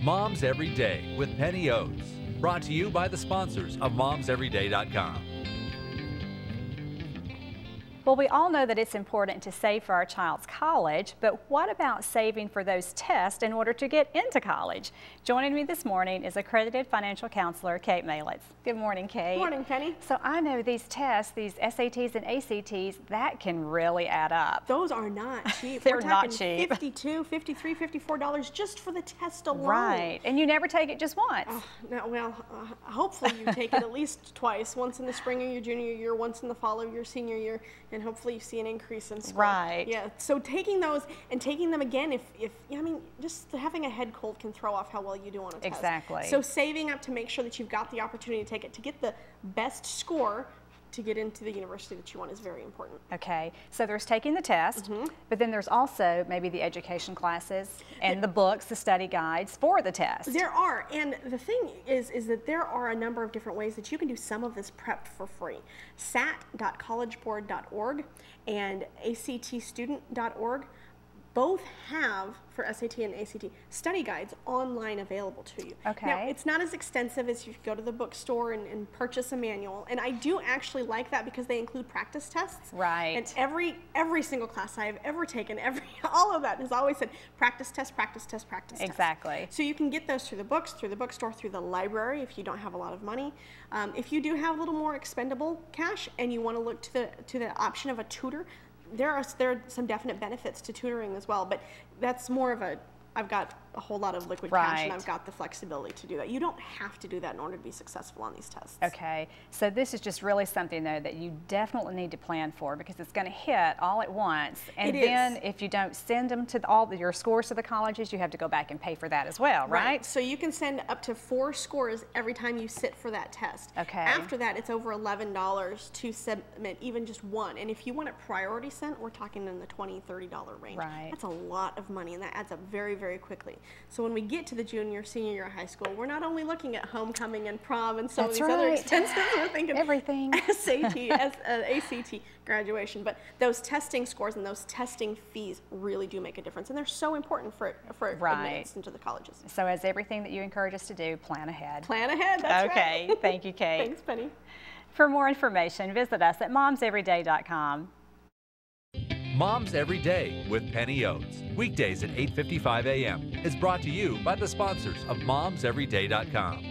Moms Every Day with Penny Oates. Brought to you by the sponsors of MomsEveryday.com. Well, we all know that it's important to save for our child's college, but what about saving for those tests in order to get into college? Joining me this morning is accredited financial counselor Kate Malitz. Good morning, Kate. Good morning, Penny. So I know these tests, these SATs and ACTs, that can really add up. Those are not cheap. They're We're not talking cheap. $52, $53, $54 just for the test alone. Right, and you never take it just once. Hopefully you take it at least twice, once in the spring of your junior year, once in the fall of your senior year, and hopefully you see an increase in score. Right. Yeah, so taking those and taking them again, just having a head cold can throw off how well you do on a test. Exactly. So saving up to make sure that you've got the opportunity to take it, to get the best score to get into the university that you want is very important. Okay, so there's taking the test, but then there's also maybe the education classes and the books, the study guides for the test. There are, and the thing is that there are a number of different ways that you can do some of this prep for free. SAT.collegeboard.org and ACTstudent.org both have, for SAT and ACT, study guides online available to you. Okay. Now, it's not as extensive as you go to the bookstore and purchase a manual, and I do actually like that because they include practice tests. Right. And every single class I have ever taken, all of that has always said practice test, practice test, practice test. Exactly. So you can get those through the books, through the bookstore, through the library if you don't have a lot of money. If you do have a little more expendable cash and you want to look to the option of a tutor, there are some definite benefits to tutoring as well, but that's more of I've got a whole lot of liquid cash and I've got the flexibility to do that. You don't have to do that in order to be successful on these tests. Okay, so this is just really something though that you definitely need to plan for because it's going to hit all at once, and then if you don't send them to your scores to the colleges, you have to go back and pay for that as well, right? So you can send up to 4 scores every time you sit for that test. Okay. After that, it's over $11 to submit even just one, and if you want it priority sent, we're talking in the $20, $30 range. Right. That's a lot of money, and that adds up very, very quickly. So when we get to the junior, senior year of high school, we're not only looking at homecoming and prom and some of these other expenses, we're thinking everything. SAT, ACT, graduation, but those testing scores and those testing fees really do make a difference, and they're so important for admittance into the colleges. So as everything that you encourage us to do, plan ahead. Plan ahead, that's right. Okay, thank you, Kate. Thanks, Penny. For more information, visit us at momseveryday.com. Moms Every Day with Penny Oates. Weekdays at 8:55 a.m. is brought to you by the sponsors of MomsEveryday.com.